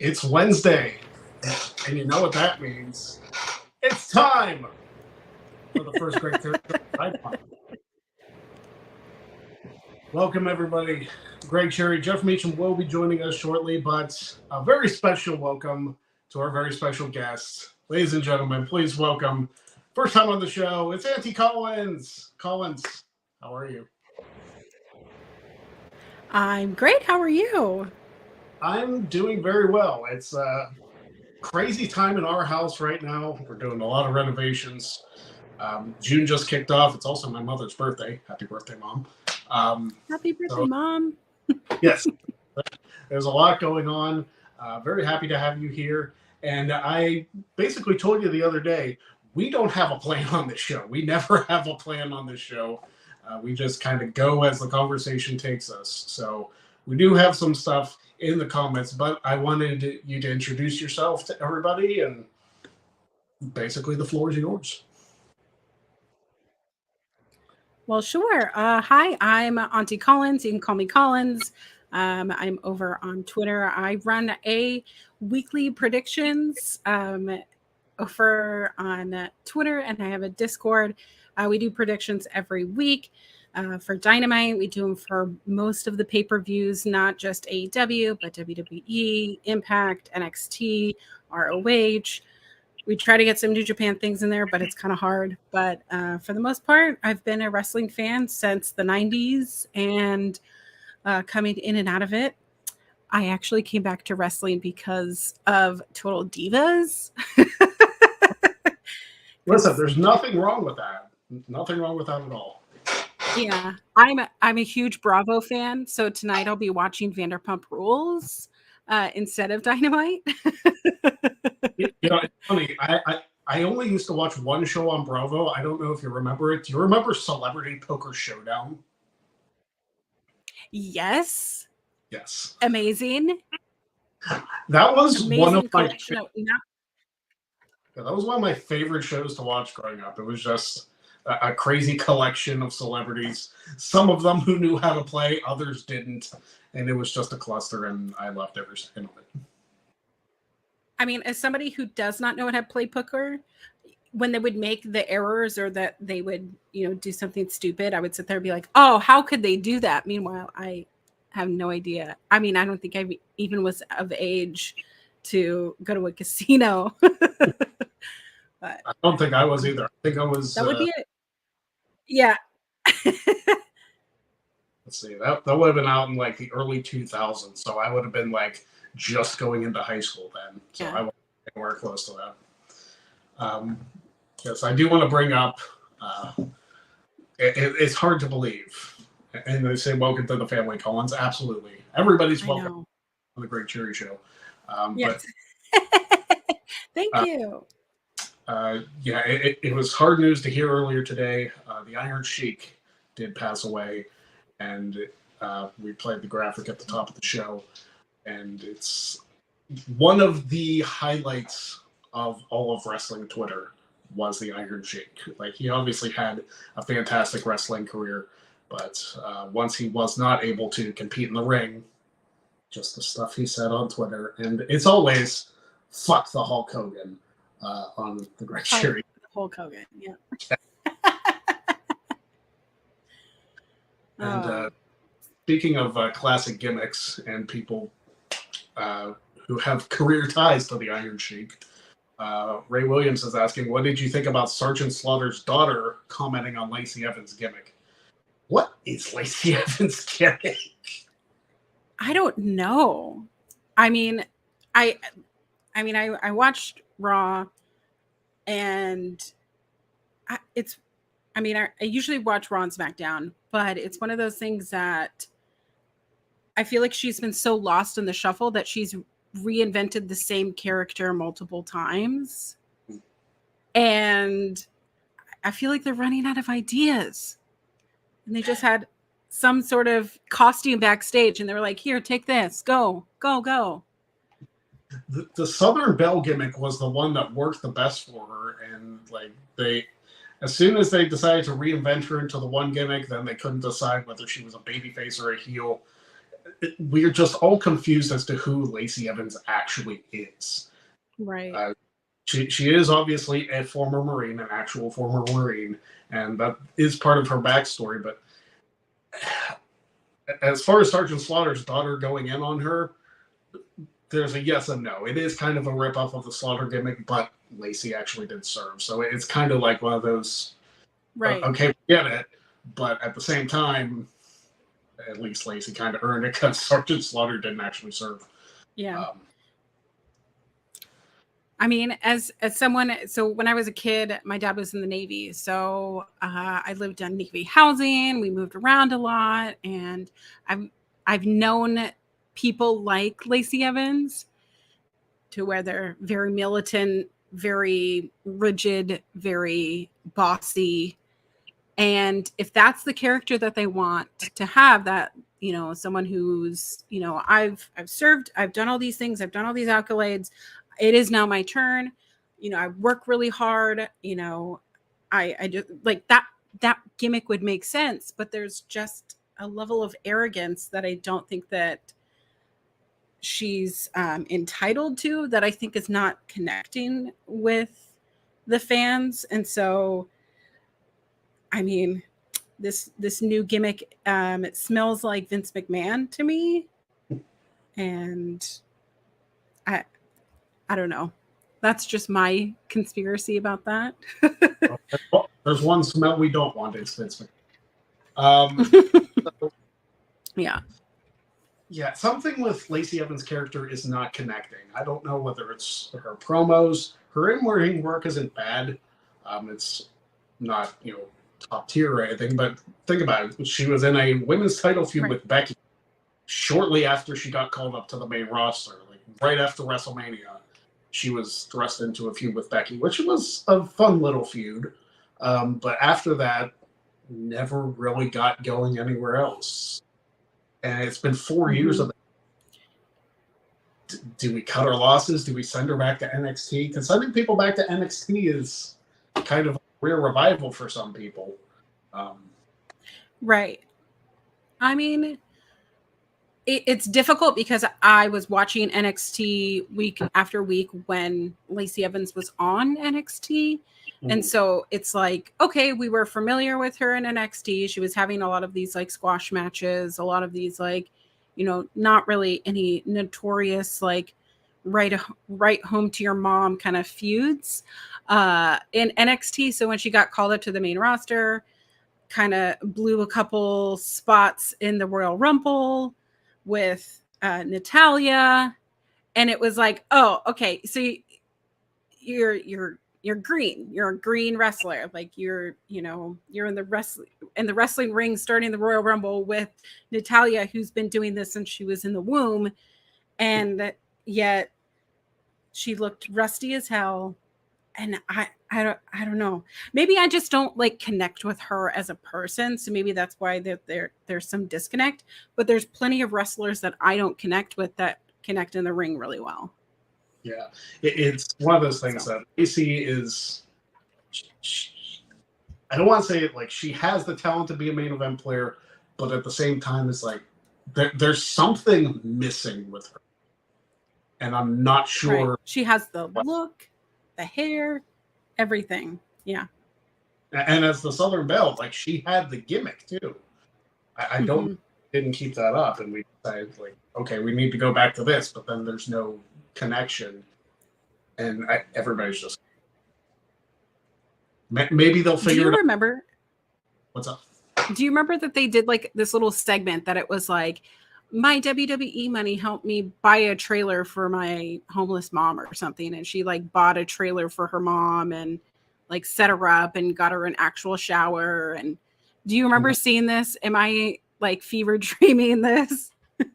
It's Wednesday, and you know what that means. It's time for the first Greg Cherry Show. Welcome, everybody. Greg Cherry, Jeff Meacham will be joining us shortly, but a very special welcome to our very special guest. Ladies and gentlemen, please welcome, first time on the show, it's Auntie Collins. Collins, how are you? I'm great. How are you? I'm doing very well. It's a crazy time in our house right now. We're doing a lot of renovations. June just kicked off. It's also my mother's birthday. Happy birthday, Mom. Happy birthday, Mom. Yes, there's a lot going on. Very happy to have you here. And I basically told you the other day, we don't have a plan on this show. We never have a plan on this show. We just kind of go as the conversation takes us. So we do have some stuff in the comments, but I wanted you to introduce yourself to everybody, and basically the floor is yours. Well, sure. Hi, I'm Auntie Collins. You can call me Collins. I'm over on Twitter. I run a weekly predictions over on Twitter, and I have a Discord. We do predictions every week. For Dynamite, we do them for most of the pay-per-views, not just AEW, but WWE, Impact, NXT, ROH. We try to get some New Japan things in there, but it's kind of hard. But for the most part, I've been a wrestling fan since the 90s and coming in and out of it. I actually came back to wrestling because of Total Divas. Listen, there's nothing wrong with that. Nothing wrong with that at all. Yeah, I'm a huge Bravo fan, so tonight I'll be watching Vanderpump Rules instead of Dynamite. You know, it's funny. I only used to watch one show on Bravo. I don't know if you remember it. Do you remember Celebrity Poker Showdown? Yes. Yes. Amazing. That was Amazing one of my. That was one of my favorite shows to watch growing up. It was just a crazy collection of celebrities. Some of them who knew how to play, others didn't, and it was just a cluster. And I loved every second of it. I mean, as somebody who does not know how to play poker, when they would make the errors or that they would, do something stupid, I would sit there and be like, oh, how could they do that? Meanwhile, I have no idea. I mean, I don't think I even was of age to go to a casino. But I don't think I was either. I think I was. That would be it. Yeah. Let's see. That would have been out in like the early 2000s. So I would have been like just going into high school then. So I wasn't anywhere close to that. Yes, I do want to bring up, it's hard to believe. And they say, welcome to the family, Collins. Absolutely. Everybody's welcome on the Greg Cherry Show. Yes. But, thank you. It was hard news to hear earlier today. The Iron Sheik did pass away, and we played the graphic at the top of the show. And it's one of the highlights of all of wrestling Twitter was the Iron Sheik. Like, he obviously had a fantastic wrestling career, but once he was not able to compete in the ring, just the stuff he said on Twitter, and it's always fuck the Hulk Hogan on the Greg Cherry. Hulk Hogan, yeah. And speaking of classic gimmicks and people who have career ties to the Iron Sheik, Ray Williams is asking, what did you think about Sergeant Slaughter's daughter commenting on Lacey Evans' gimmick? What is Lacey Evans' gimmick? I don't know. I mean, I watched Raw, and I usually watch Raw and SmackDown, but it's one of those things that I feel like she's been so lost in the shuffle that she's reinvented the same character multiple times. And I feel like they're running out of ideas. And they just had some sort of costume backstage, and they were like, here, take this, go. The Southern Belle gimmick was the one that worked the best for her, and as soon as they decided to reinvent her into the one gimmick, then they couldn't decide whether she was a babyface or a heel. we're just all confused as to who Lacey Evans actually is. Right. She is obviously a former Marine, an actual former Marine, and that is part of her backstory. But as far as Sergeant Slaughter's daughter going in on her, there's a yes and no. It is kind of a ripoff of the Slaughter gimmick, but Lacey actually did serve. So it's kind of like one of those, Right. Okay, we get it. But at the same time, at least Lacey kind of earned it because Sergeant Slaughter didn't actually serve. Yeah. I mean, as someone, so when I was a kid, my dad was in the Navy. So I lived on Navy housing. We moved around a lot. And I've known people like Lacey Evans to where they're very militant, very rigid, very bossy. And if that's the character that they want to have, that, you know, someone who's, you know, I've served, I've done all these things, I've done all these accolades. It is now my turn. You know, I work really hard. You know, I just like that gimmick would make sense, but there's just a level of arrogance that I don't think that she's entitled to, that I think is not connecting with the fans. And so, I mean, this new gimmick, it smells like Vince McMahon to me. And I don't know. That's just my conspiracy about that. Well, there's one smell we don't want. It's Vince McMahon. Yeah. Yeah, something with Lacey Evans' character is not connecting. I don't know whether it's her promos. Her in-ring work isn't bad. It's not, you know, top tier or anything, but think about it. She was in a women's title feud with Becky shortly after she got called up to the main roster, like right after WrestleMania. She was thrust into a feud with Becky, which was a fun little feud. But after that, never really got going anywhere else. And it's been 4 years of it. Do we cut our losses? Do we send her back to NXT? Because sending people back to NXT is kind of a rare revival for some people. Right. I mean, it's difficult because I was watching NXT week after week when Lacey Evans was on NXT. And so it's like, okay, we were familiar with her in NXT. She was having a lot of these like squash matches, a lot of these like, you know, not really any notorious like right home to your mom kind of feuds in NXT. So when she got called up to the main roster, kind of blew a couple spots in the Royal Rumble with Natalia, and it was like, oh, okay, so you're green. You're a green wrestler. Like you're in the wrestling ring starting the Royal Rumble with Natalia, who's been doing this since she was in the womb. And yet she looked rusty as hell. And I don't know. Maybe I just don't like connect with her as a person. So maybe that's why there's some disconnect. But there's plenty of wrestlers that I don't connect with that connect in the ring really well. Yeah, it's one of those things that Lacey is. I don't want to say it like she has the talent to be a main event player, but at the same time, it's like there's something missing with her, and I'm not sure. Right. She has the look, the hair, everything. Yeah. And as the Southern Belle, like she had the gimmick too. I didn't keep that up, and we decided like, okay, we need to go back to this, but then there's no connection, and everybody's just maybe they'll figure it out. Do you remember? What's up? Do you remember that they did like this little segment that it was like, my WWE money helped me buy a trailer for my homeless mom or something, and she like bought a trailer for her mom and like set her up and got her an actual shower? And do you remember seeing this? Am I like fever dreaming this?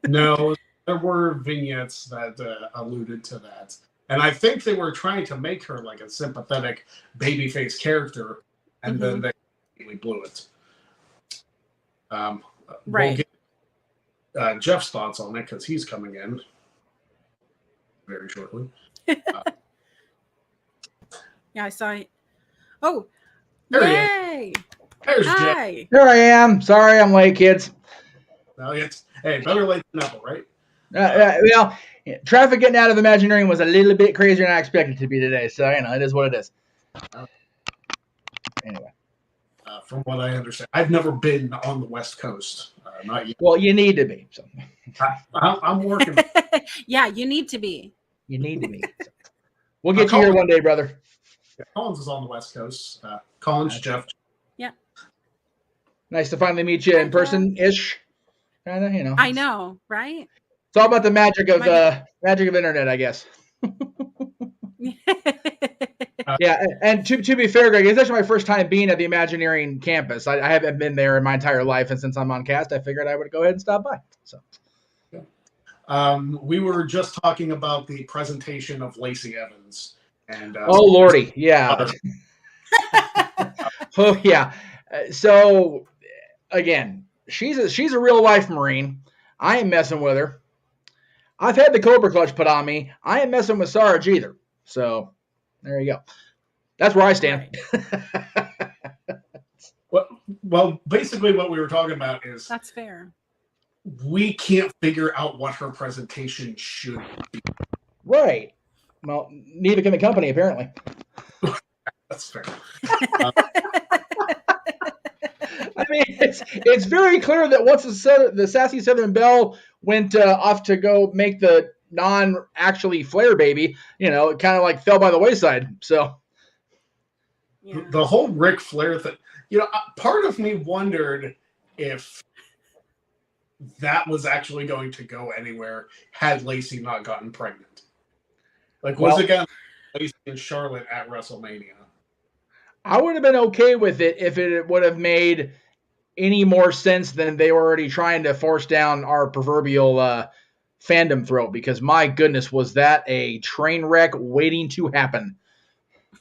No, there were vignettes that alluded to that. And I think they were trying to make her like a sympathetic babyface character, and then they completely blew it. Right. We'll get Jeff's thoughts on it because he's coming in very shortly. Yeah, I saw it. Oh, there yay! There's Hi. Jeff. Here I am. Sorry I'm late, kids. No, Hey, better late than never, right? Well, traffic getting out of Imagineering was a little bit crazier than I expected it to be today. So, it is what it is. Anyway. From what I understand, I've never been on the West Coast. Not yet. Well, you need to be. So. I'm working. Yeah, you need to be. You need to be. So. We'll get you here one day, brother. Yeah, Collins is on the West Coast. Collins, Jeff. Yeah. Nice to finally meet you in person-ish. Kind of, I know, right? It's all about the magic of internet, I guess. Yeah, and to be fair, Greg, it's actually my first time being at the Imagineering campus. I haven't been there in my entire life, and since I'm on cast, I figured I would go ahead and stop by. So, we were just talking about the presentation of Lacey Evans, and oh lordy, yeah, oh yeah. So again, she's a real life Marine. I ain't messing with her. I've had the Cobra Clutch put on me. I ain't messing with Sarge either. So there you go. That's where I stand. Well, basically what we were talking about is that's fair. We can't figure out what her presentation should be. Right. Well, neither can the company, apparently. That's fair. I mean, it's very clear that once the Sassy Southern Belle went off to go make the non-actually Flair baby, it kind of like fell by the wayside. So yeah. The whole Ric Flair thing, part of me wondered if that was actually going to go anywhere had Lacey not gotten pregnant. Was it going to be Lacey and Charlotte at WrestleMania? I would have been okay with it if it would have made any more sense than they were already trying to force down our proverbial fandom throat, because my goodness, was that a train wreck waiting to happen.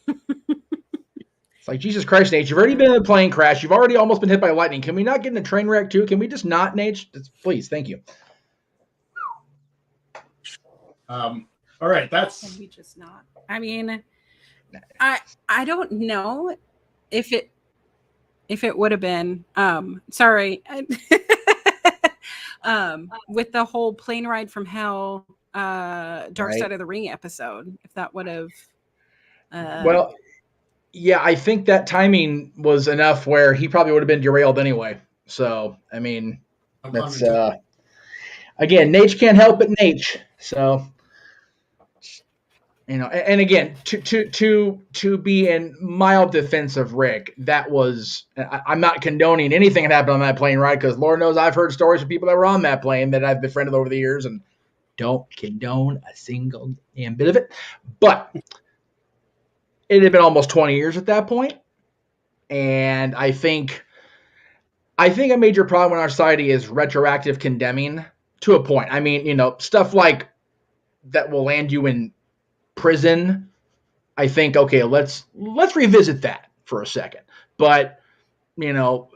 It's like, Jesus Christ, Nate, you've already been in a plane crash. You've already almost been hit by lightning. Can we not get in a train wreck too? Can we just not, Nate? Please, thank you. All right, that's... Can we just not? I mean... I don't know if it would have been sorry with the whole plane ride from hell Dark Side of the Ring episode, if that would have well, yeah, I think that timing was enough where he probably would have been derailed anyway. So I mean, that's again, Nate can't help but Nate. So and again, to be in mild defense of Rick, that was, I'm not condoning anything that happened on that plane ride, because Lord knows I've heard stories from people that were on that plane that I've befriended over the years, and don't condone a single damn bit of it. But it had been almost 20 years at that point, and I think a major problem in our society is retroactive condemning to a point. I mean, stuff like that will land you in prison. I think, okay, let's revisit that for a second. But the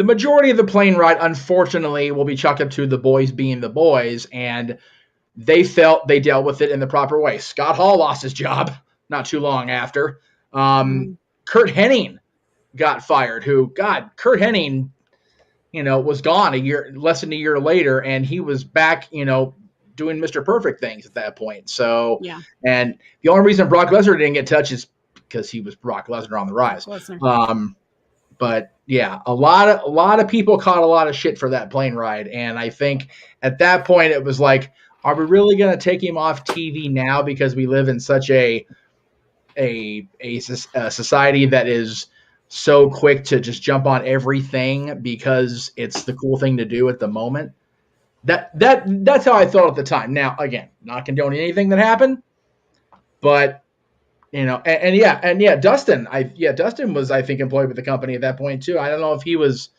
majority of the plane ride, unfortunately, will be chalked up to the boys being the boys, and they felt they dealt with it in the proper way. Scott Hall lost his job not too long after. Kurt Hennig got fired. Kurt Hennig, was gone less than a year later, and he was back, doing Mr. Perfect things at that point. So, yeah. And the only reason Brock Lesnar didn't get touched is because he was Brock Lesnar on the rise. But yeah, a lot of people caught a lot of shit for that plane ride. And I think at that point it was like, are we really going to take him off TV now because we live in such a society that is so quick to just jump on everything because it's the cool thing to do at the moment? That's how I felt at the time. Now, again, not condoning anything that happened, but Dustin. Dustin was, I think, employed with the company at that point too. I don't know if he was.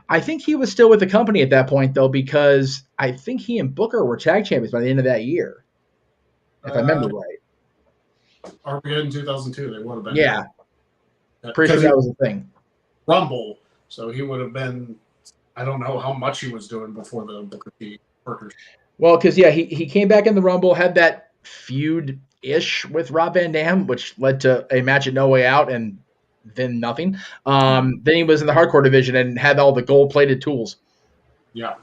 I think he was still with the company at that point though, because I think he and Booker were tag champions by the end of that year, if I remember right. Armageddon 2002, they would have been. Yeah, pretty sure that was the thing. Rumble, so he would have been. I don't know how much he was doing before the Booker T workers. Well, because he came back in the Rumble, had that feud-ish with Rob Van Dam, which led to a match at No Way Out, and then nothing. Then he was in the hardcore division and had all the gold-plated tools. Yeah.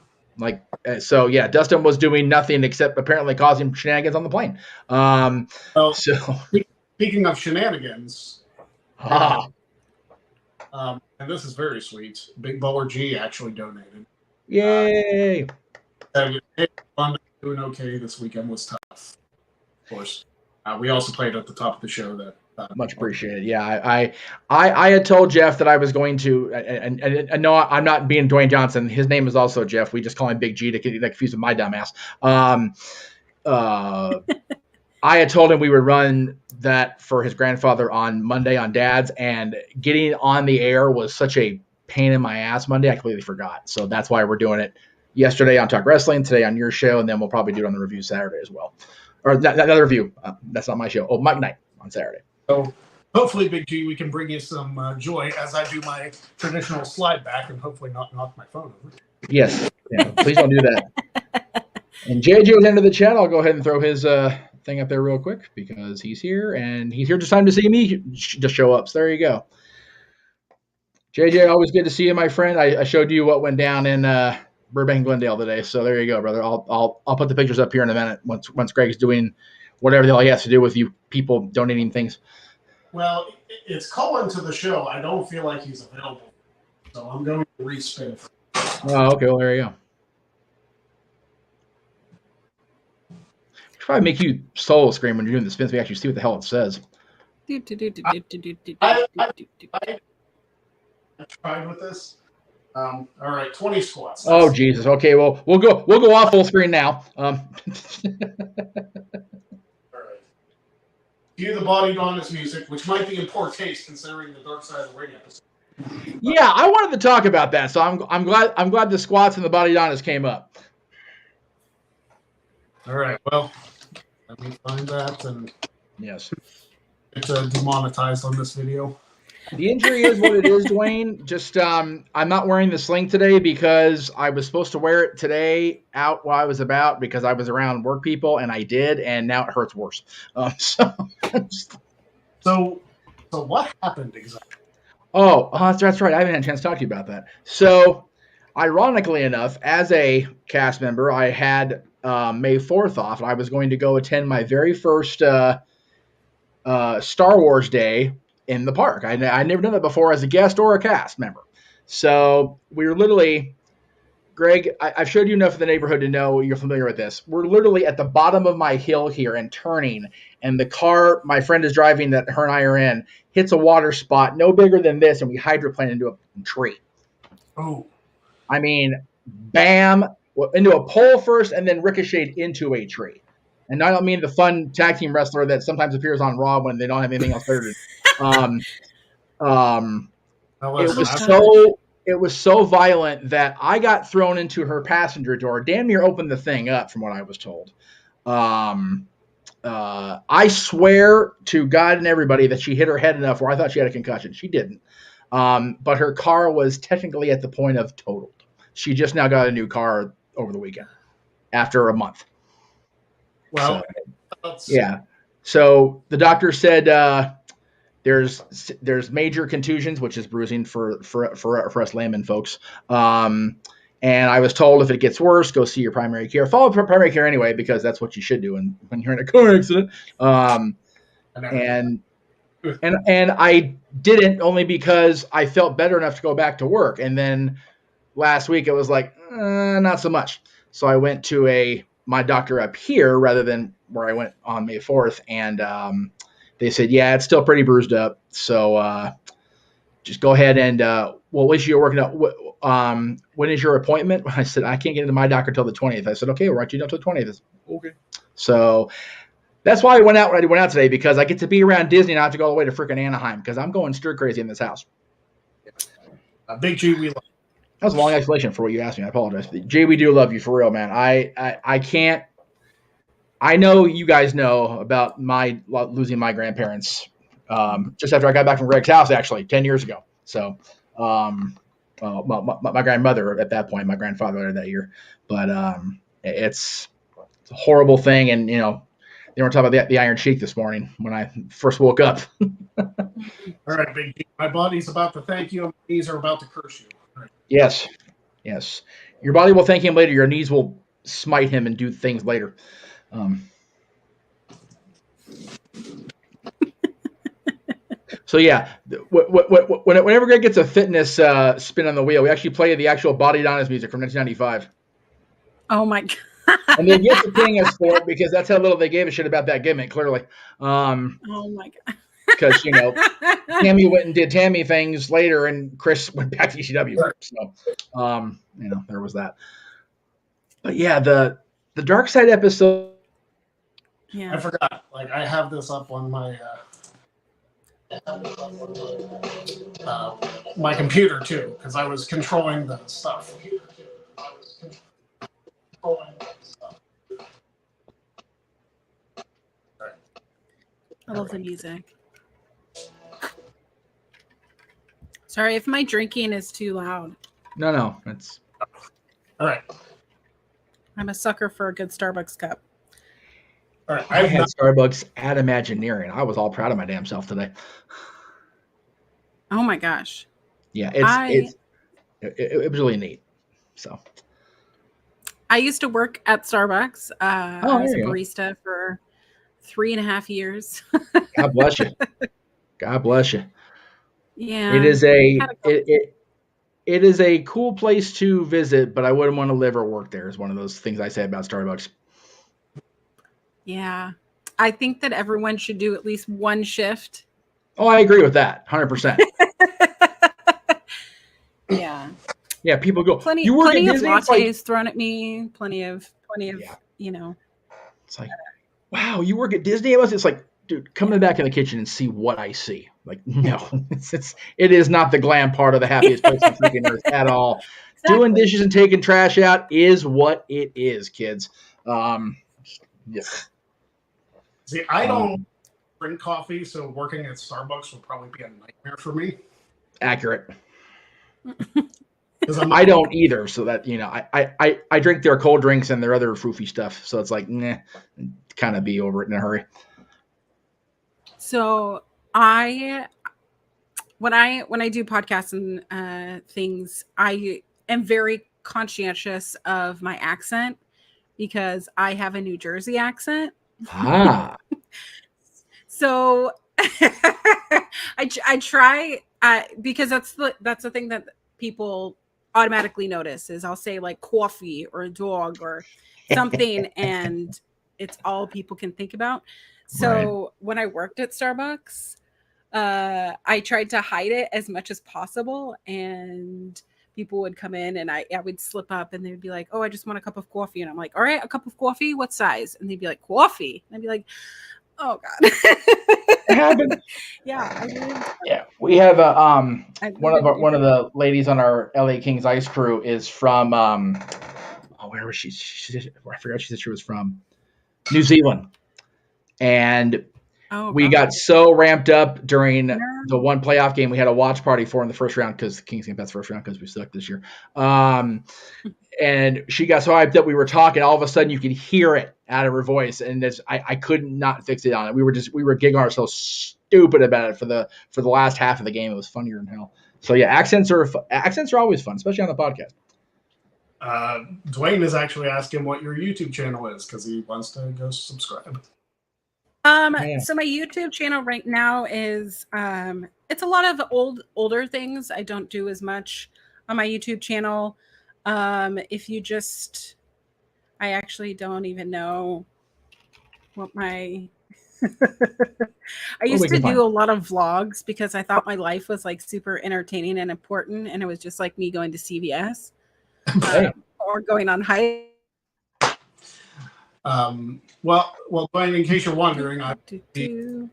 So yeah, Dustin was doing nothing except apparently causing shenanigans on the plane. Well, So speaking of shenanigans, and this is very sweet. Big Baller G actually donated. yay! Doing okay this weekend was tough, of course. We also played at the top of the show. That Much appreciated. Yeah, I had told Jeff that I was going to, and no, I'm not being Dwayne Johnson. His name is also Jeff. We just call him Big G to get confused with my dumbass. I had told him we would run that for his grandfather on Monday on Dad's, and getting on the air was such a pain in my ass Monday. I completely forgot. So that's why we're doing it yesterday on Talk Wrestling, today on your show, and then we'll probably do it on the review Saturday as well. Or another review. That's not my show. Oh, Mike Night on Saturday. So hopefully, Big G, we can bring you some joy as I do my traditional slide back and hopefully not knock my phone over. Yes. Yeah, please don't do that. And JJ was into the chat. I'll go ahead and throw his thing up there real quick because he's here, and he's here just time to see me just show up. So there you go. JJ, always good to see you, my friend. I showed you what went down in Burbank, Glendale today. So there you go, brother. I'll put the pictures up here in a minute once Greg's doing whatever the hell he has to do with you people donating things. Well, it's calling to the show. I don't feel like he's available, so I'm going to respin. Oh, okay. Well, there you go. Should probably make you solo scream when you're doing the spins. We actually see what the hell it says. I tried with this. All right, 20 squats. Oh Jesus. Okay, well we'll go off full screen now. All right. Cue the Body Donnas music, which might be in poor taste considering the Dark Side of the Ring episode. Yeah, I wanted to talk about that, so I'm glad the squats and the Body Donnas came up. All right. Well, let me find that and yes, it's demonetized on this video. The injury is what it is, Dwayne. Just I'm not wearing the sling today because I was supposed to wear it today out while I was about because I was around work people and I did, and now it hurts worse. So what happened exactly? Oh, that's right. I haven't had a chance to talk to you about that. So, ironically enough, as a cast member, I had May 4th off, and I was going to go attend my very first Star Wars Day in the park. I'd never done that before as a guest or a cast member. So we were literally, Greg, I've showed you enough of the neighborhood to know you're familiar with this. We're literally at the bottom of my hill here and turning, and the car my friend is driving that her and I are in hits a water spot no bigger than this, and we hydroplane into a tree. Oh. I mean, bam, into a pole first and then ricocheted into a tree. And I don't mean the fun tag team wrestler that sometimes appears on Raw when they don't have anything else better to do. It was so violent that I got thrown into her passenger door, damn near opened the thing up from what I was told. I swear to God and everybody that she hit her head enough where I thought she had a concussion. She didn't. But her car was technically at the point of totaled. She just now got a new car over the weekend after a month. Well, yeah. So the doctor said there's major contusions, which is bruising for us layman folks. And I was told if it gets worse, go see your primary care. Follow primary care anyway because that's what you should do when you're in a car accident. And I didn't only because I felt better enough to go back to work. And then last week it was like not so much. So I went to my doctor up here rather than where I went on May 4th, and they said, yeah, it's still pretty bruised up. So just go ahead and what issue you're working out? When is your appointment? I said, I can't get into my doctor until the 20th. I said, okay, we'll write you down until the 20th. Said, okay. So that's why I went out when I went out today, because I get to be around Disney and I have to go all the way to freaking Anaheim because I'm going stir crazy in this house. Big G, we love. That was a long explanation for what you asked me. I apologize. Jay, we do love you for real, man. I can't. I know you guys know about my losing my grandparents just after I got back from Greg's house, actually 10 years ago. So, my grandmother at that point, my grandfather that year. But it's a horrible thing, and they were talking about the Iron Sheik this morning when I first woke up. All right, Big G. My body's about to thank you, and my knees are about to curse you. Right. Yes. Your body will thank him later. Your knees will smite him and do things later. So yeah, whenever Greg gets a fitness spin on the wheel, we actually play the actual Body Donis music from 1995. Oh my god! And they get to paying us for it because that's how little they gave a shit about that gimmick. Clearly, Oh my god! because Tammy went and did Tammy things later, and Chris went back to ECW. So, there was that. But yeah, the Dark Side episode. Yeah. I forgot. Like, I have this up on my my computer too, because I was controlling the stuff. I love the music. Sorry if my drinking is too loud. No, it's all right. I'm a sucker for a good Starbucks cup. All right. I had Starbucks at Imagineering. I was all proud of my damn self today. Oh my gosh. Yeah, it was really neat. So I used to work at Starbucks. I was a there you barista for 3.5 years. God bless you. God bless you. Yeah. It is it is a cool place to visit, but I wouldn't want to live or work there. Is one of those things I say about Starbucks. Yeah. I think that everyone should do at least one shift. Oh, I agree with that, 100%. Yeah. Yeah, people go. Plenty You work of at Disney? lattes thrown at me. Plenty of yeah. It's like, wow, you work at Disney? It's like, dude, come in the back of the kitchen and see what I see. Like, no, it is not the glam part of the happiest place on freaking earth at all. Exactly. Doing dishes and taking trash out is what it is, kids. Yeah. See, I don't drink coffee, so working at Starbucks would probably be a nightmare for me. Accurate. I don't either, so that I drink their cold drinks and their other froofy stuff, so it's like, nah, kind of be over it in a hurry. So when I do podcasts and things, I am very conscientious of my accent because I have a New Jersey accent. Ah. So I try because that's the thing that people automatically notice is I'll say like coffee or a dog or something and it's all people can think about. So when I worked at Starbucks, I tried to hide it as much as possible, and people would come in and I would slip up and they'd be like, oh, I just want a cup of coffee. And I'm like, all right, a cup of coffee, what size? And they'd be like, coffee. And I'd be like, oh God. It happened. Yeah. We have one of the ladies on our LA Kings Ice crew is from where was she? I forgot she said she was from New Zealand. And we got so ramped up during the one playoff game we had a watch party for in the first round because the Kings game that's first round because we sucked this year. And she got so hyped up we were talking. All of a sudden, you could hear it out of her voice, and I could not fix it on it. We were giggling ourselves stupid about it for the last half of the game. It was funnier than hell. So yeah, accents are always fun, especially on the podcast. Dwayne is actually asking what your YouTube channel is because he wants to go subscribe. So my YouTube channel right now is it's a lot of older things. I don't do as much on my YouTube channel. If you just I actually don't even know what my I used to do a lot of vlogs because I thought my life was like super entertaining and important, and it was just like me going to CVS or going on hikes. Well, Dwayne, in case you're wondering, I Twitter.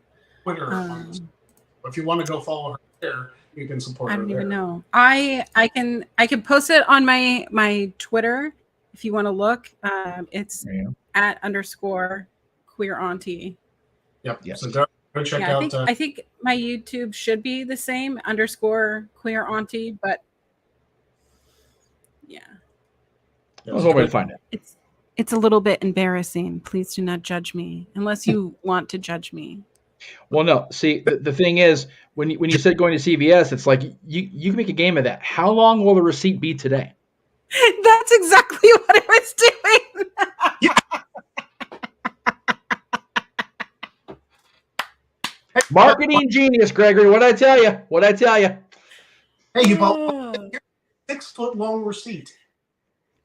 If you want to go follow her there, you can support her. I don't even know. I can post it on my Twitter if you want to look. It's @_queer auntie. Yep. So go check out. I think my YouTube should be the same _queer auntie, but yeah. That's one way to find it. It's a little bit embarrassing. Please do not judge me unless you want to judge me. Well, no. See, the thing is, when you said going to CVS, it's like you can make a game of that. How long will the receipt be today? That's exactly what I was doing. Marketing genius, Gregory. What'd I tell you? What'd I tell you? Hey, you bought a 6-foot long receipt.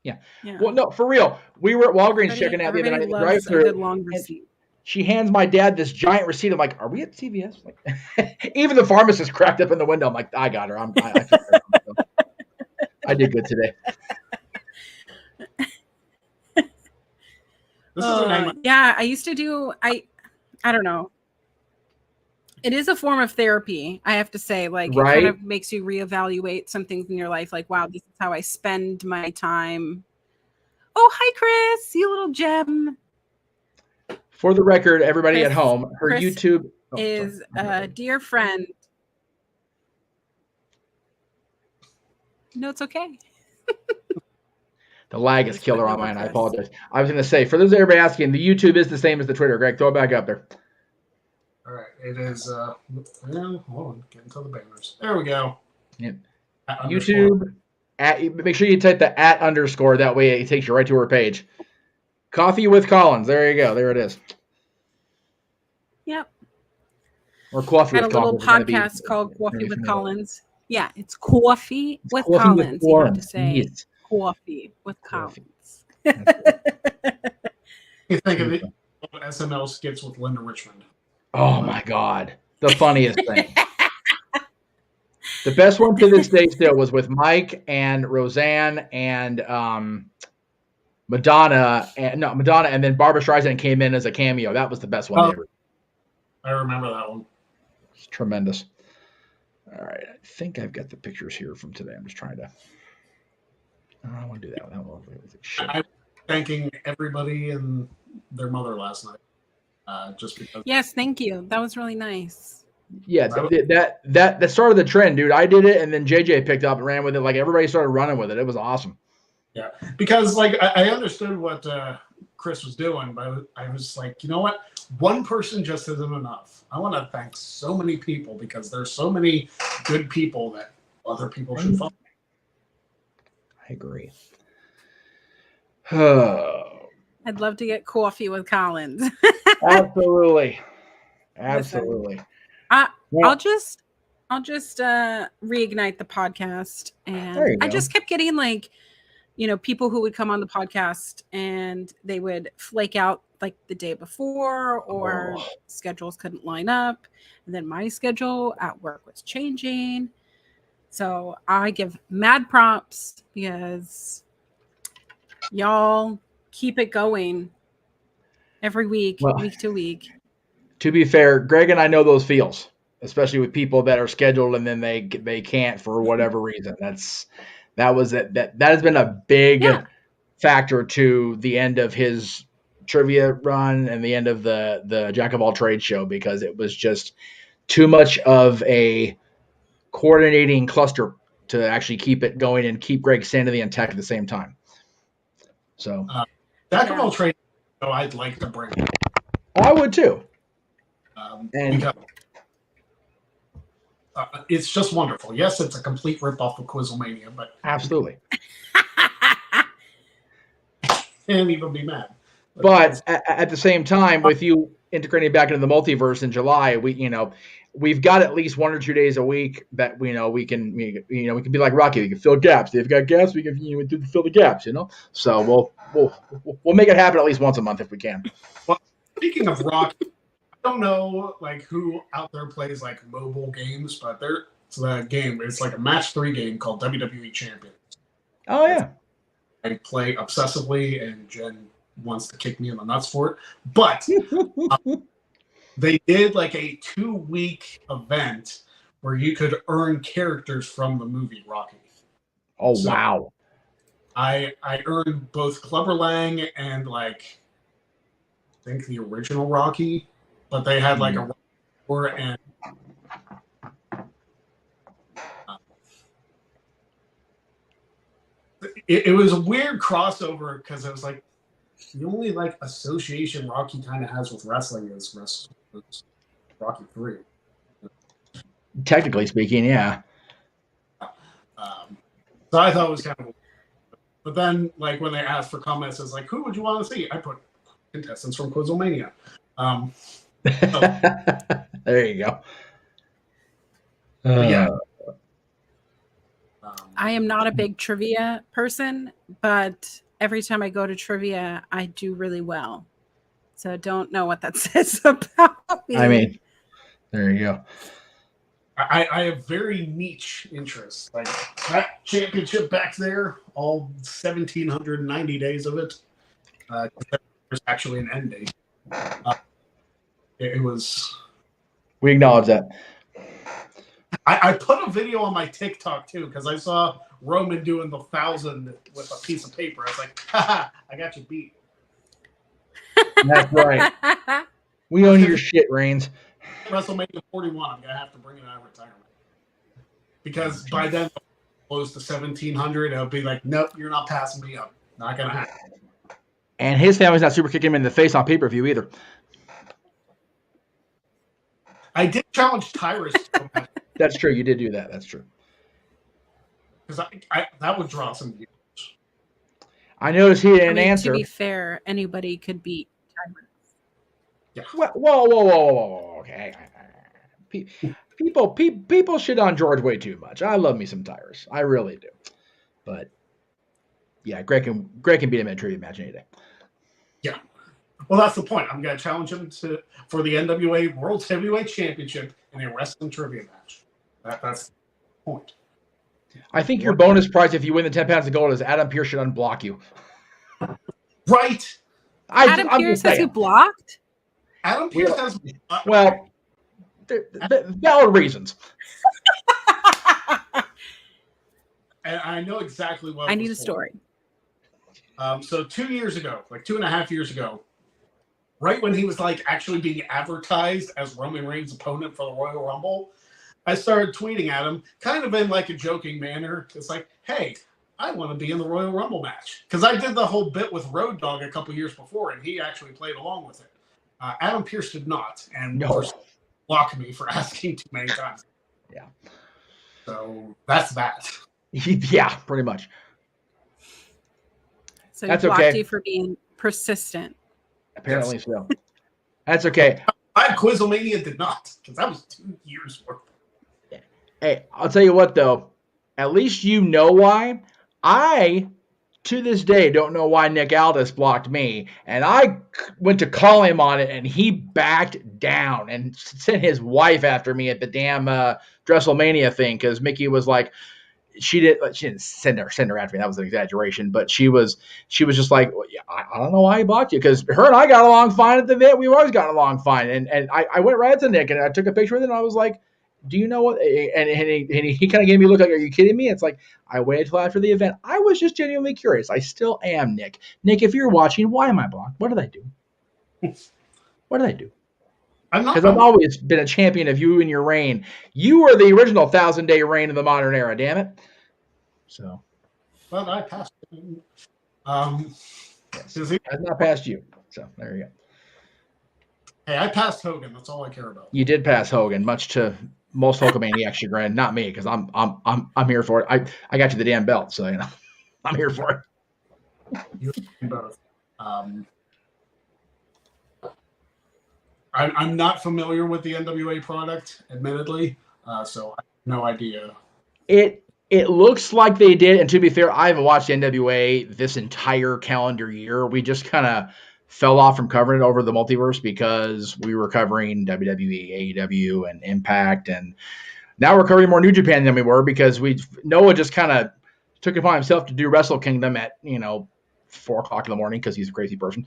Yeah. Well, no, for real. We were at Walgreens checking out the other night at the loves a drive-thru. good long receipt. She hands my dad this giant receipt. I'm like, "Are we at CVS?" Like, even the pharmacist cracked up in the window. I'm like, "I got her. I did good today." Yeah, I used to do. I don't know. It is a form of therapy, I have to say. Like, it kind of makes you reevaluate some things in your life. Like, wow, this is how I spend my time. Oh, hi, Chris, you little gem. For the record, everybody at home, her Chris YouTube is a dear friend. No, it's okay. The lag is killer on mine. I apologize. I was going to say, for those everybody asking, the YouTube is the same as the Twitter. Greg, throw it back up there. All right, it is. Hold on, getting to the banners. There we go. Yeah. YouTube. Make sure you type the @_ That way it takes you right to her page. Coffee with Collins. There you go. There it is. Yep. Or Coffee with Collins. Got a little podcast called Coffee with Collins. Yeah, it's Coffee with Collins. You have to say Coffee with Collins. You think of it, SNL skits with Linda Richmond. Oh my God, the funniest thing. The best one to this day still was with Mike and Roseanne and Madonna, and then Barbra Streisand came in as a cameo. That was the best one ever. I remember that one. It's tremendous. All right, I think I've got the pictures here from today. I'm just trying to. I don't want to do that one. I'm thanking everybody and their mother last night. Just because. Yes, thank you. That was really nice. Yeah, that started the trend, dude. I did it, and then JJ picked up and ran with it. Like, everybody started running with it. It was awesome. Yeah, because like I understood what Chris was doing, but I was like, you know what? One person just isn't enough. I want to thank so many people because there's so many good people that other people should follow. I agree. I'd love to get coffee with Collins. Absolutely. I'll just reignite the podcast, and I just kept getting like, people who would come on the podcast and they would flake out like the day before, or schedules couldn't line up, and then my schedule at work was changing. So I give mad props because y'all keep it going every week, week to week. To be fair, Greg and I know those feels, especially with people that are scheduled and then they can't for whatever reason. That has been a big factor to the end of his trivia run and the end of the Jack of All Trades show, because it was just too much of a coordinating cluster to actually keep it going and keep Greg's sanity intact at the same time. So Jack of All Trades, I'd like to bring. I would too. Because, it's just wonderful. Yes, it's a complete ripoff of Quizlemania, but absolutely. Can't even be mad. But at the same time, with you integrating back into the multiverse in July, we've got at least 1 or 2 days a week that we can be like Rocky. We can fill gaps. They've got gaps. We can fill the gaps. So we'll make it happen at least once a month if we can. Well, speaking of Rocky, I don't know like who out there plays like mobile games, but it's a game. It's like a match 3 game called WWE Champions. Oh yeah. I play obsessively, and Jen wants to kick me in the nuts for it. But they did like a 2-week event where you could earn characters from the movie Rocky. Oh, so wow. I earned both Clubber Lang and like I think the original Rocky, but they had like a and it was a weird crossover because it was like the only like association Rocky kind of has with wrestling is Rocky 3. Technically speaking, yeah. So I thought it was kind of, But then, like, when they asked for comments, it's like, who would you want to see? I put contestants from Quizlemania. There you go. Yeah. I am not a big trivia person, but every time I go to trivia, I do really well. So don't know what that says about me. I mean, there you go. I have very niche interests. Like that championship back there, all 1,790 days of it. There's actually an end date. It was. We acknowledge that. I put a video on my TikTok too because I saw Roman doing the 1,000 with a piece of paper. I was like, haha, I got you beat. That's right. We own your shit, Reigns. WrestleMania 41, I'm gonna have to bring it out of retirement because by then, close to 1,700, it'll be like, nope, you're not passing me up. Not gonna happen. And his family's not super kicking him in the face on pay-per-view either. I did challenge Tyrus. That's true. You did do that. That's true. Because that would draw some views. I noticed he didn't I mean, answer. To be fair, anybody could beat Tyrus. Yeah. Whoa. Okay. People shit on George way too much. I love me some Tyrus. I really do. But yeah, Greg can beat him in a trivia match any day. Yeah. Well, that's the point. I'm going to challenge him for the NWA World Heavyweight Championship in a wrestling trivia match. That's the point. I think your bonus prize if you win the 10 pounds of gold is Adam Pearce should unblock you. Right. Adam Pearce has you blocked? Adam Pearce has. Well, valid reasons. And I know exactly what. I need a story. So 2 years ago, like 2.5 years ago, right when he was like actually being advertised as Roman Reigns' opponent for the Royal Rumble, I started tweeting at him, kind of in like a joking manner. It's like, hey, I want to be in the Royal Rumble match. Because I did the whole bit with Road Dogg a couple years before, and he actually played along with it. Adam Pearce did not, and blocked me for asking too many times. Yeah. So that's that. Yeah, pretty much. So he blocked you for being persistent. Apparently so. That's okay. Quizlemania did not, because that was 2 years worth. Hey, I'll tell you what, though. At least you know why. I, to this day, don't know why Nick Aldis blocked me. And I went to call him on it, and he backed down and sent his wife after me at the damn WrestleMania thing because Mickey was like, she didn't send her after me. That was an exaggeration, but she was just like, well, yeah, I don't know why he blocked you because her and I got along fine at the event. We've always gotten along fine. And I went right to Nick and I took a picture with him and I was like, do you know what? And he kind of gave me a look like, are you kidding me? It's like, I waited till after the event. I was just genuinely curious. I still am, Nick. Nick, if you're watching, why am I blocked? What did I do? What did I do? Because I've always been a champion of you and your reign. You were the original 1,000-day reign of the modern era, damn it. So. Well, I passed. Yes. I've not passed you. So there you go. Hey, I passed Hogan. That's all I care about. You did pass Hogan, much to most Hulkamaniac chagrin. Not me, because I'm here for it. I got you the damn belt, so you know I'm here for it. You both. I'm not familiar with the NWA product, admittedly, so I have no idea. It looks like they did, and to be fair, I haven't watched NWA this entire calendar year. We just kind of fell off from covering it over the multiverse because we were covering WWE, AEW, and Impact, and now we're covering more New Japan than we were because Noah just kind of took it upon himself to do Wrestle Kingdom at 4:00 in the morning because he's a crazy person.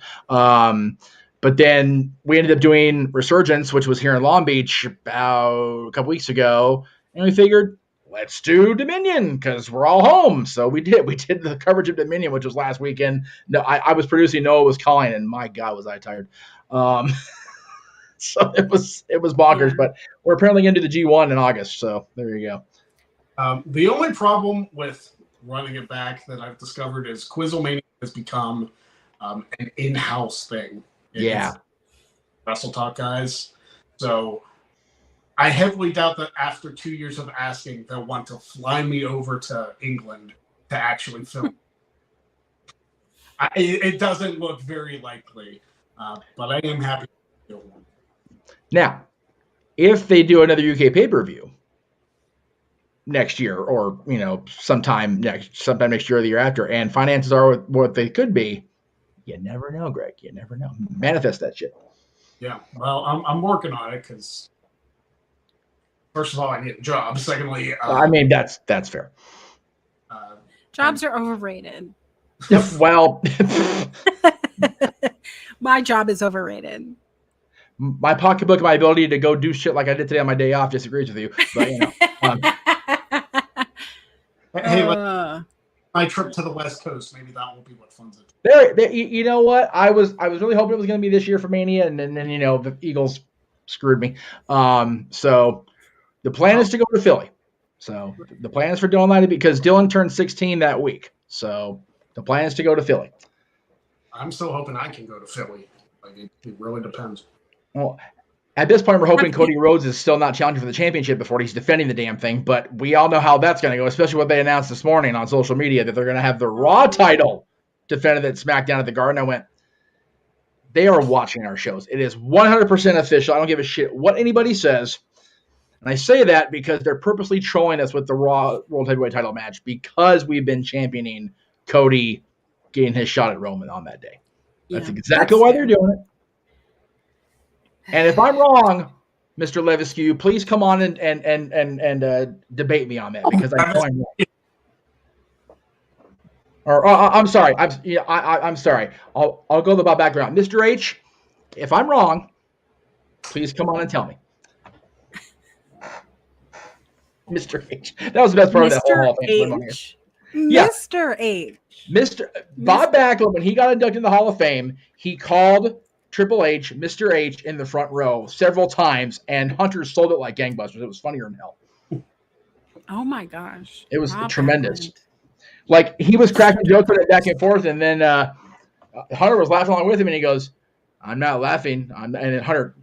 But then we ended up doing Resurgence, which was here in Long Beach about a couple weeks ago, and we figured, let's do Dominion because we're all home. So we did. We did the coverage of Dominion, which was last weekend. No, I was producing, Noah was calling, and my God, was I tired. So it was bonkers. Yeah. But we're apparently going to do the G1 in August. So there you go. The only problem with running it back that I've discovered is Quizlemania has become an in-house thing. Yeah. Wrestle Talk guys. So I heavily doubt that after 2 years of asking, they'll want to fly me over to England to actually film. It doesn't look very likely, but I am happy to do one. Now, if they do another UK pay-per-view next year, or sometime next year or the year after, and finances are what they could be, you never know, Greg. You never know. Manifest that shit. Yeah, well, I'm working on it because, first of all, I need a job. Secondly, I mean, that's fair. Jobs are overrated. Well, my job is overrated. My pocketbook, my ability to go do shit like I did today on my day off disagrees with you. But hey, my trip to the West Coast, maybe that will be what funds it. There, you know what? I was really hoping it was going to be this year for Mania, and then the Eagles screwed me. So the plan is to go to Philly. So the plan is for Dylan because Dylan turned 16 that week. So the plan is to go to Philly. I'm still hoping I can go to Philly. Like it really depends. Well, at this point, we're hoping Cody Rhodes is still not challenging for the championship before he's defending the damn thing. But we all know how that's going to go, especially what they announced this morning on social media that they're going to have the Raw title defended at SmackDown at the Garden. I went, they are watching our shows. It is 100% official. I don't give a shit what anybody says. And I say that because they're purposely trolling us with the Raw World Heavyweight title match because we've been championing Cody getting his shot at Roman on that day. That's exactly why they're doing it. And if I'm wrong, Mr. Leviscu, please come on and debate me on that because I know I'm wrong. Or I'm sorry. I'm sorry. I'll go the background. Mr. H, if I'm wrong, please come on and tell me. Mr. H. That was the best part of that whole Hall of Fame H. Mr. H. Bob Backlund, when he got inducted in the Hall of Fame, he called Triple H, Mr. H, in the front row several times, and Hunter sold it like gangbusters. It was funnier than hell. Oh my gosh. It was tremendous. Backlund. Like, he was cracking jokes with it back and forth, and then Hunter was laughing along with him, and he goes, I'm not laughing. And then Hunter.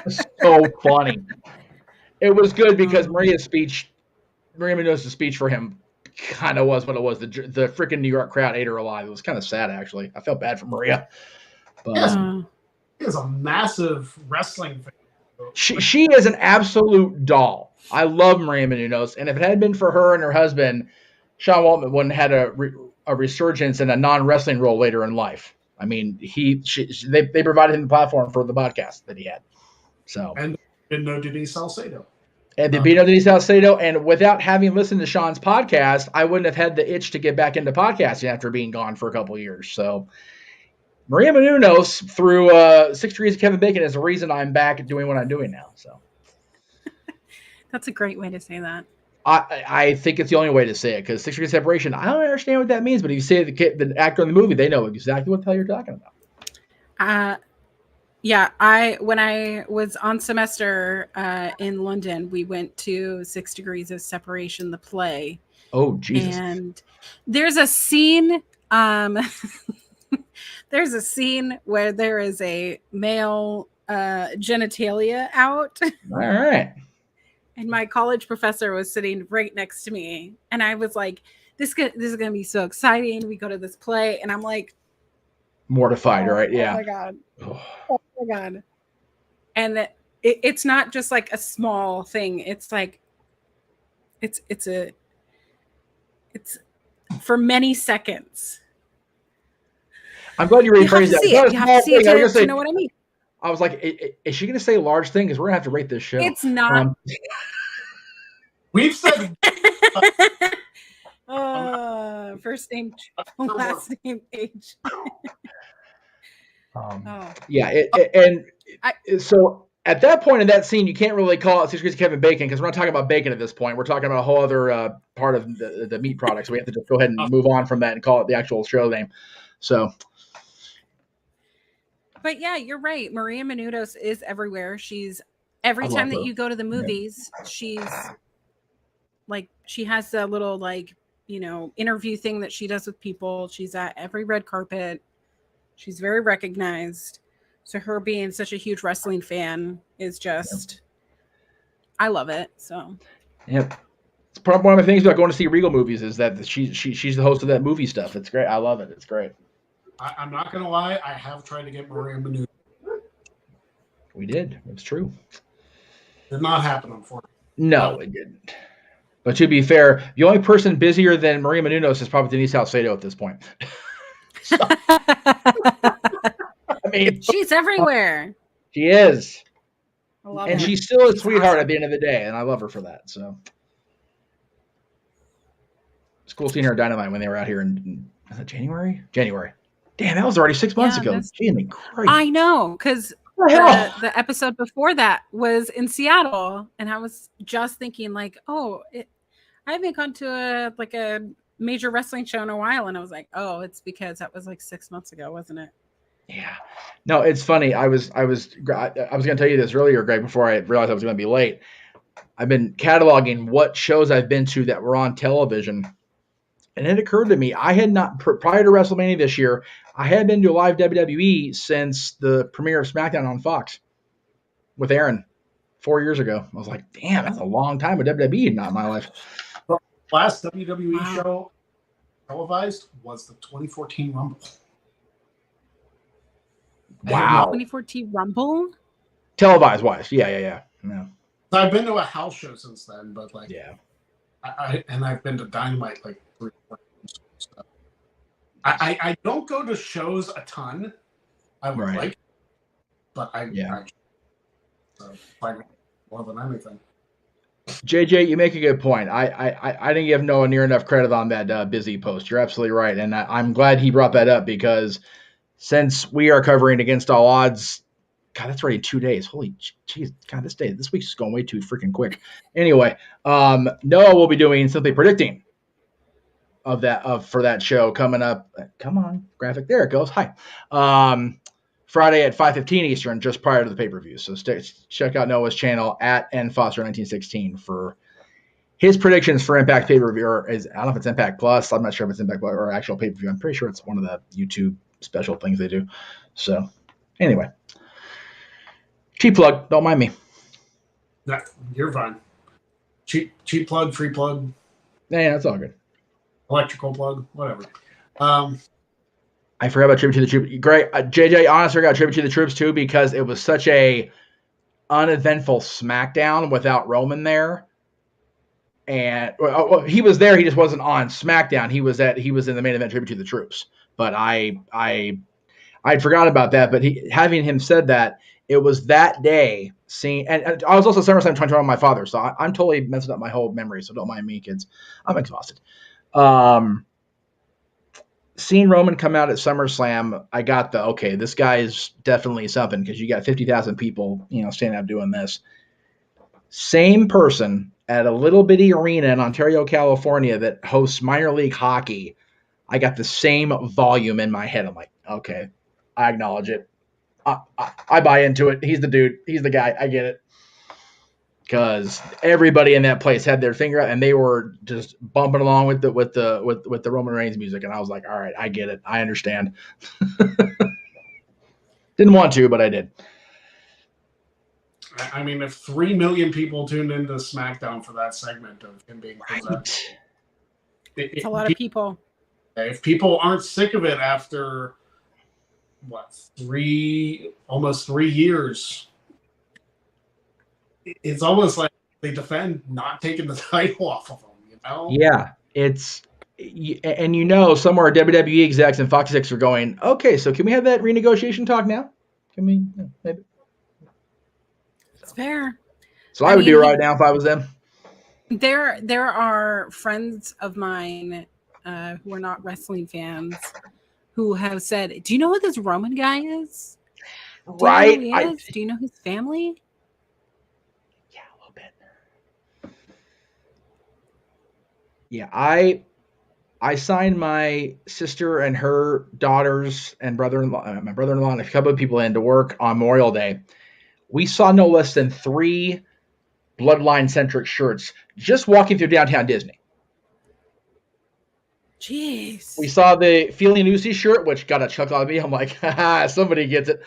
So funny. It was good because Maria Menounos' speech for him kind of was what it was. The freaking New York crowd ate her alive. It was kind of sad, actually. I felt bad for Maria. But, she is a massive wrestling fan. She is an absolute doll. I love Maria Menounos, and if it hadn't been for her and her husband, Sean Waltman wouldn't have had a resurgence in a non-wrestling role later in life. I mean, they provided him the platform for the podcast that he had. So, and didn't know Denise Salcedo. And they beat up Denise Salcedo, and without having listened to Sean's podcast, I wouldn't have had the itch to get back into podcasting after being gone for a couple of years. So, Maria Menounos through 6 Degrees of Kevin Bacon is the reason I'm back doing what I'm doing now. So, that's a great way to say that. I think it's the only way to say it because 6 Degrees of Separation. I don't understand what that means, but if you say the actor in the movie, they know exactly what the hell you're talking about. Yeah, when I was on semester in London, we went to 6 Degrees of Separation, the play. Oh, Jesus. And there's a scene there's a scene where there is a male genitalia out. All right. And my college professor was sitting right next to me. And I was like, this is going to be so exciting. We go to this play. And I'm like, mortified, right? Yeah. Oh my God. Oh my God. And it's not just like a small thing. It's like, it's for many seconds. I'm glad you rephrased that. You have to see it to know what I mean. I was like, is she going to say large thing? Because we're going to have to rate this show. It's not. We've said. First name, last name, age. Yeah, so at that point in that scene, you can't really call it 6 Degrees of Kevin Bacon because we're not talking about bacon at this point. We're talking about a whole other part of the meat product. So we have to just go ahead and move on from that and call it the actual show name. So. But yeah, you're right. Maria Menounos is everywhere. She's every time that you go to the movies, she's like, she has a little interview thing that she does with people. She's at every red carpet. She's very recognized. So her being such a huge wrestling fan is just, I love it. So. Yep. one of the things about going to see Regal movies is that she's the host of that movie stuff. It's great. I love it. It's great. I'm not gonna lie. I have tried to get Maria Menounos. We did. It's true. Did not happen, unfortunately. No, it didn't. But to be fair, the only person busier than Maria Menounos is probably Denise Salcedo at this point. So, I mean, She's everywhere. she is. I love And it. she's still a She's sweetheart awesome. at the end of the day, and I love her for that. So it's cool seeing her at Dynamite when they were out here in was it January? January. Damn, that was already 6 months ago. Jiminy Christ. I know, because the episode before that was in Seattle, and I was just thinking like, I haven't gone to a major wrestling show in a while, and I was like, oh, it's because that was like 6 months ago, wasn't it? Yeah. No, it's funny. I was going to tell you this earlier, Greg, before I realized I was going to be late. I've been cataloging what shows I've been to that were on television. And it occurred to me, I had not, prior to WrestleMania this year, I had been to a live WWE since the premiere of SmackDown on Fox with Aaron 4 years ago. I was like, damn, that's a long time with WWE not in my life. The last WWE show televised was the 2014 Rumble. Wow. 2014 Rumble? Televised wise. Yeah. So I've been to a house show since then, but yeah. I've been to Dynamite like 3 or 4 times. So I don't go to shows a ton. I would like, but I find more than anything. JJ, you make a good point. I didn't give Noah near enough credit on that busy post. You're absolutely right, and I'm glad he brought that up because since we are covering Against All Odds, God, that's already 2 days. Holy jeez, God, this week's just going way too freaking quick. Anyway, Noah will be doing Simply Predicting for that show coming up. Come on, graphic. There it goes. Hi. Friday at 5:15 Eastern, just prior to the pay-per-view. So check out Noah's channel at nfoster1916 for his predictions for Impact pay-per-view. I don't know if it's Impact Plus. I'm not sure if it's Impact Plus or actual pay-per-view. I'm pretty sure it's one of the YouTube special things they do. So anyway, cheap plug. Don't mind me. Yeah, you're fine. Cheap plug, free plug. Yeah, that's all good. Electrical plug, whatever. I forgot about Tribute to the Troops. Great. JJ, honestly, I got Tribute to the Troops too because it was such a uneventful SmackDown without Roman there. And he was there, he just wasn't on SmackDown. He was in the main event Tribute to the Troops. But I'd forgot about that. But having him said that, it was that day seeing, and I was also SummerSlam 2020 with my father, so I'm totally messing up my whole memory. So don't mind me, kids. I'm exhausted. Seeing Roman come out at SummerSlam, I got this guy is definitely something because you got 50,000 people, standing up doing this. Same person at a little bitty arena in Ontario, California that hosts minor league hockey. I got the same volume in my head. I'm like, okay, I acknowledge it. I buy into it. He's the dude. He's the guy. I get it. Because everybody in that place had their finger out and they were just bumping along with the Roman Reigns music, and I was like, all right, I get it, I understand. Didn't want to, but I did. I mean, if 3 million people tuned into SmackDown for that segment of him being presented, it's a lot of people. If people aren't sick of it after almost 3 years. It's almost like they defend not taking the title off of them, Yeah, and somewhere WWE execs and Fox execs are going, okay, so can we have that renegotiation talk now? Can we? Maybe. It's fair. So I would do it right now if I was them. There are friends of mine who are not wrestling fans who have said, do you know who this Roman guy is? Right. Do you know his family? Yeah, I signed my sister and her daughters and brother-in-law, my brother-in-law, and a couple of people in to work on Memorial Day. We saw no less than 3 Bloodline-centric shirts just walking through downtown Disney. Jeez. We saw the Feeling Lucy shirt, which got a chuckle out of me. I'm like, haha, somebody gets it.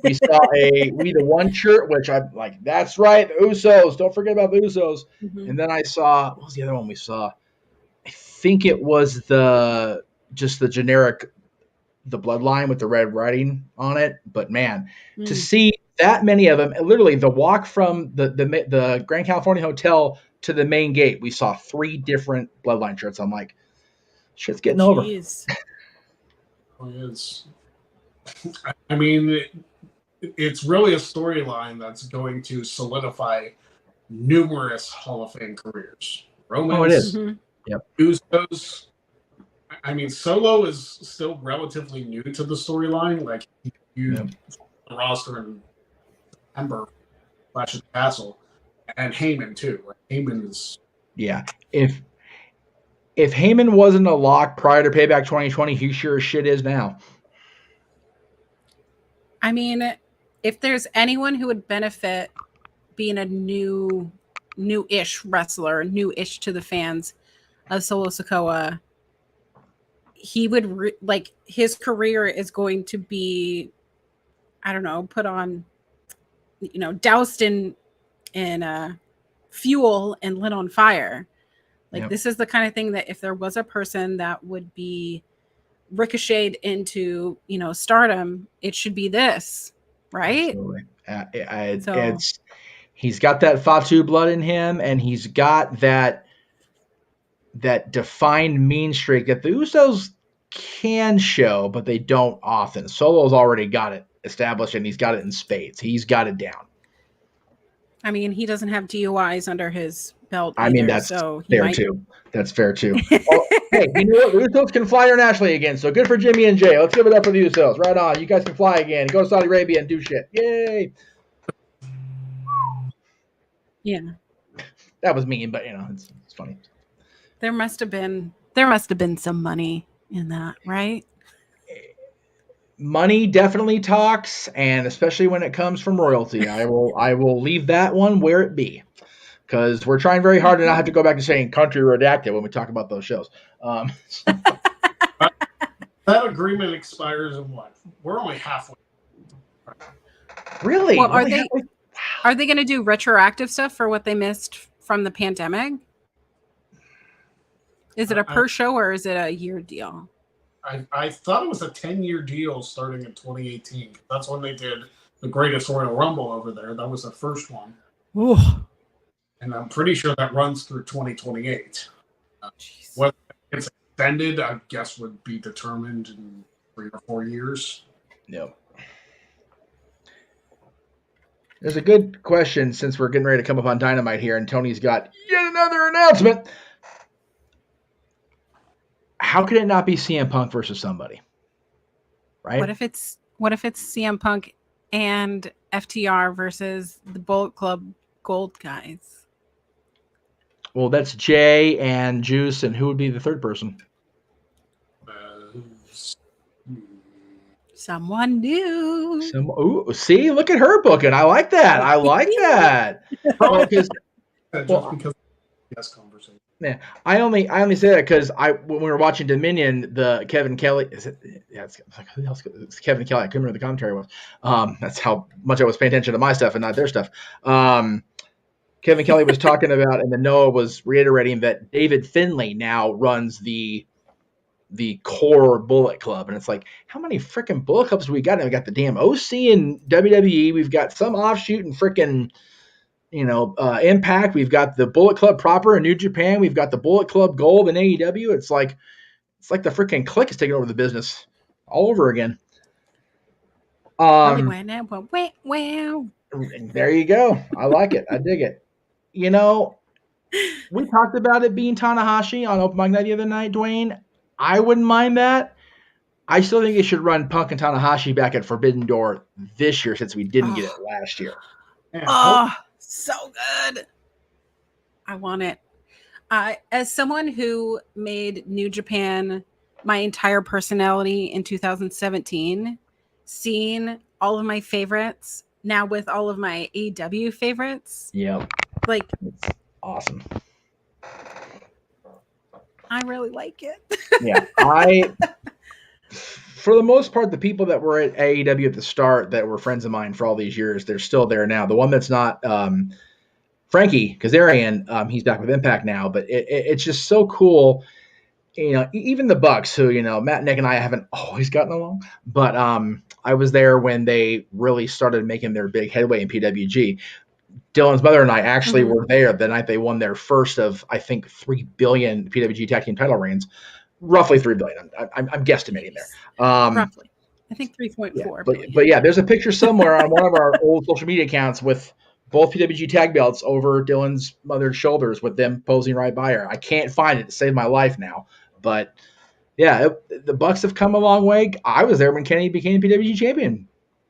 We saw a We the One shirt, which I'm like, that's right, the Usos. Don't forget about the Usos. Mhm. And then I saw, what was the other one we saw? I think it was the generic, the Bloodline with the red writing on it. But man, to Mm. see that many of them, literally the walk from the Grand California Hotel to the main gate, we saw 3 different Bloodline shirts. I'm like, shit's getting over. Jeez. Oh, yes. I mean, it's really a storyline that's going to solidify numerous Hall of Fame careers. Romans, Oh, it is. Mhm. Usos. I mean, Solo is still relatively new to the storyline. Like, you Yep. the roster in September, Clash of the Castle, and Heyman too. Like, Heyman is Yeah. If Heyman wasn't a lock prior to Payback 2020, he sure as shit is now. I mean, if there's anyone who would benefit being a new-ish wrestler, new-ish to the fans of Solo Sikoa, he would like his career is going to be, I don't know, put on, doused in fuel and lit on fire. Like, Yep. this is the kind of thing that if there was a person that would be ricocheted into, stardom, it should be this, right? Absolutely. So He's got that Fatu blood in him, and he's got that defined mean streak that the Usos can show, but they don't often. Solo's already got it established, and he's got it in spades. He's got it down. I mean, he doesn't have DUIs under his belt I either, mean, that's so he fair might. too. That's fair too. Well, hey, you know what? The Usos can fly internationally again, so good for Jimmy and Jay. Let's give it up for the Usos. Right on. You guys can fly again. Go to Saudi Arabia and do shit. Yay! Yeah, That was mean, but it's funny. there must have been some money in that, right? Money definitely talks, and especially when it comes from royalty. I will leave that one where it be, because we're trying very hard to not have to go back to saying country redacted when we talk about those shows. that agreement expires in what? We're only halfway. Really? Well, Really? are they going to do retroactive stuff for what they missed from the pandemic? Is it a per show or is it a year deal? I thought it was a 10-year deal starting in 2018. That's when they did the Greatest Royal Rumble over there. That was the first one. Ooh. And I'm pretty sure that runs through 2028. Jeez. Whether it's extended, I guess, would be determined in 3 or 4 years. Yep. There's a good question, since we're getting ready to come up on Dynamite here, and Tony's got yet another announcement. How could it not be CM Punk versus somebody? Right? What if it's CM Punk and FTR versus the Bullet Club Gold guys? Well, that's Jay and Juice, and who would be the third person? Someone new. Ooh, see, look at her booking. I like that. I like that. Just because yes, conversation. Yeah, I only say that because when we were watching Dominion, the Kevin Kelly it's Kevin Kelly. I couldn't remember the commentary was. That's how much I was paying attention to my stuff and not their stuff. Kevin Kelly was talking about, and then Noah was reiterating that David Finlay now runs the core Bullet Club, and it's like, how many freaking Bullet Clubs do we got? And we got the damn OC in WWE. We've got some offshoot in freaking Impact. We've got the Bullet Club proper in New Japan. We've got the Bullet Club Gold in AEW. It's like the freaking Click is taking over the business all over again. Wow. There you go. I like it. I dig it. We talked about it being Tanahashi on Open Mic Night the other night, Dwayne. I wouldn't mind that. I still think they should run Punk and Tanahashi back at Forbidden Door this year, since we didn't get it last year. Oh, so good. I want it. As someone who made New Japan my entire personality in 2017, seeing all of my favorites now with all of my AEW favorites. Yep. Like, it's awesome. I really like it. Yeah, for the most part, the people that were at AEW at the start that were friends of mine for all these years, they're still there now. The one that's not Frankie Kazarian, he's back with Impact now, but it's just so cool. Even the Bucks, who Matt, Nick, and I haven't always gotten along, but I was there when they really started making their big headway in PWG. Dylan's mother and I actually were there the night they won their first of, I think, 3 billion PWG tag team title reigns. Roughly 3 billion. I'm guesstimating there. Roughly. I think 3.4 billion. But yeah, there's a picture somewhere on one of our old social media accounts with both PWG tag belts over Dylan's mother's shoulders with them posing right by her. I can't find it to save my life now. But yeah, the Bucks have come a long way. I was there when Kenny became PWG champion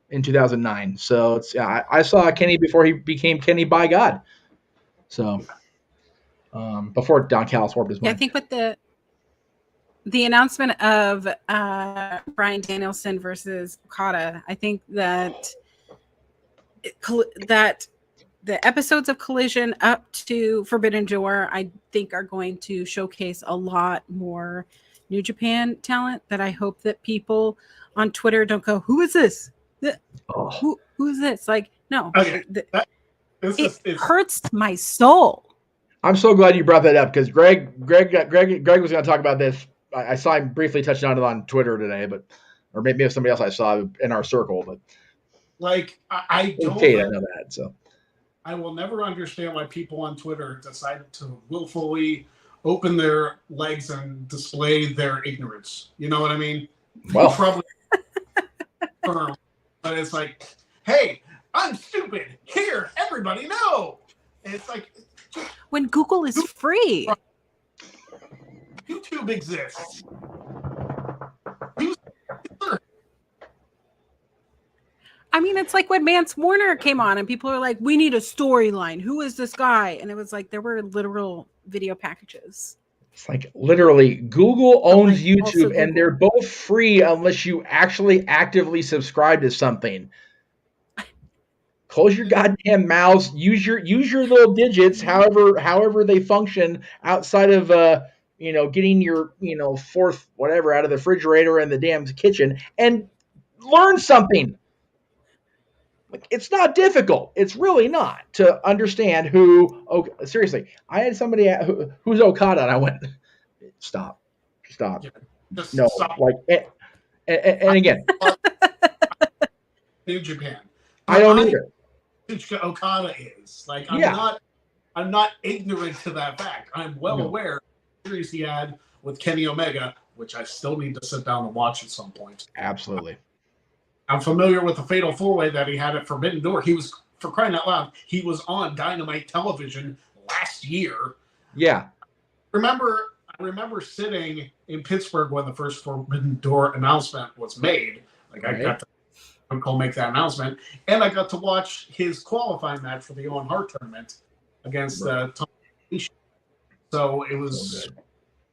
in 2009. So I saw Kenny before he became Kenny by God. So before Don Callis warped his mind. Yeah, I think with the announcement of Bryan Danielson versus Okada, I think that the episodes of Collision up to Forbidden Door, I think, are going to showcase a lot more New Japan talent that I hope that people on Twitter don't go, who is this? Who is this? Like, no. Okay. It hurts my soul. I'm so glad you brought that up because Greg was going to talk about this. I saw him briefly touching on it on Twitter today, or maybe it was somebody else I saw in our circle. But like, I don't. Okay, I know that. So I will never understand why people on Twitter decide to willfully open their legs and display their ignorance. You know what I mean? Well, probably. But it's like, hey, I'm stupid. Here, everybody know. And it's like, when Google is free. YouTube exists. I mean, it's like when Mance Warner came on and people are like, we need a storyline. Who is this guy? And it was like, there were literal video packages. It's like literally Google owns like, YouTube and they're both free unless you actually actively subscribe to something. Close your goddamn mouths. Use your little digits, however they function outside of getting your fourth whatever out of the refrigerator and the damn kitchen and learn something. Like, it's not difficult. It's really not to understand who. Seriously, I had somebody who's Okada, and I went, stop. Yeah, no, stop. Like, and again, New Japan. I don't either. Okada is like I'm not ignorant to that fact. I'm well aware of the series he had with Kenny Omega, which I still need to sit down and watch at some point. Absolutely. I'm familiar with the Fatal 4-Way that he had at Forbidden Door. He was, for crying out loud, he was on Dynamite television last year. Yeah. I remember sitting in Pittsburgh when the first Forbidden Door announcement was made. Like, I got to make that announcement, and I got to watch his qualifying match for the Owen Hart tournament against Tom. So it was.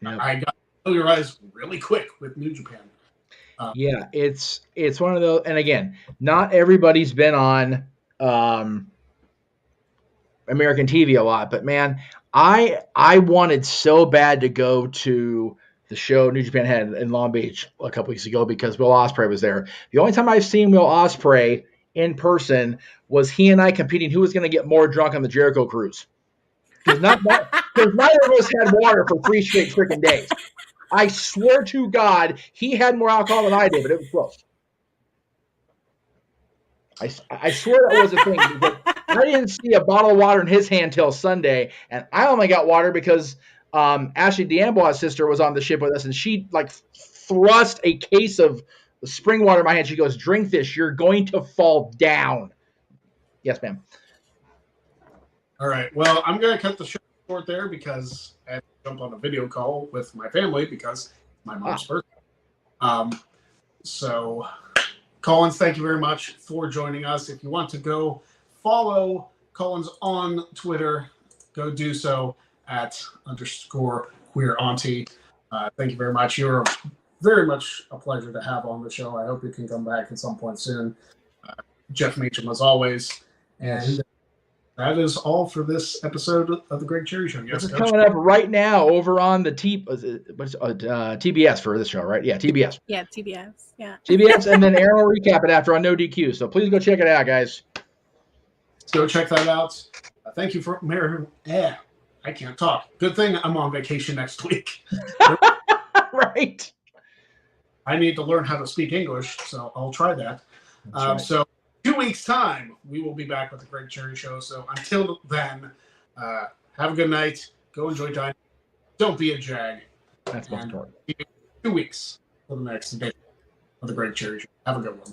I got familiarized really quick with New Japan. Yeah, it's one of those, and again, not everybody's been on American TV a lot, but man, I wanted so bad to go to the show New Japan had in Long Beach a couple weeks ago because Will Ospreay was there. The only time I've seen Will Ospreay in person was he and I competing who was going to get more drunk on the Jericho cruise. Because neither of us had water for 3 straight freaking days. I swear to God, he had more alcohol than I did, but it was close. I swear that was a thing. Because I didn't see a bottle of water in his hand till Sunday, and I only got water because Ashley D'Ambois' sister was on the ship with us, and she thrust a case of spring water in my hand. She goes, "Drink this. You're going to fall down." Yes, ma'am. All right. Well, I'm going to cut the show short there because I have to jump on a video call with my family because it's my mom's birthday. So, Collins, thank you very much for joining us. If you want to go follow Collins on Twitter, go do so at _queer_auntie. Thank you very much. You're very much a pleasure to have on the show. I hope you can come back at some point soon. Jeff Meacham, as always. And that is all for this episode of the Greg Cherry Show. Yes, This is Coach? coming up right now over on the TBS for this show, right? Yeah, TBS. Yeah, TBS. Yeah. TBS, and then Aaron will recap it after on No DQ. So please go check it out, guys. Go check that out. Thank you for Mary. Yeah, I can't talk. Good thing I'm on vacation next week. Right. I need to learn how to speak English, so I'll try that. Right. So 2 weeks' time, we will be back with the Greg Cherry Show. So until then, have a good night. Go enjoy dining. Don't be a jag. That's most important. 2 weeks for the next day of the Greg Cherry Show. Have a good one.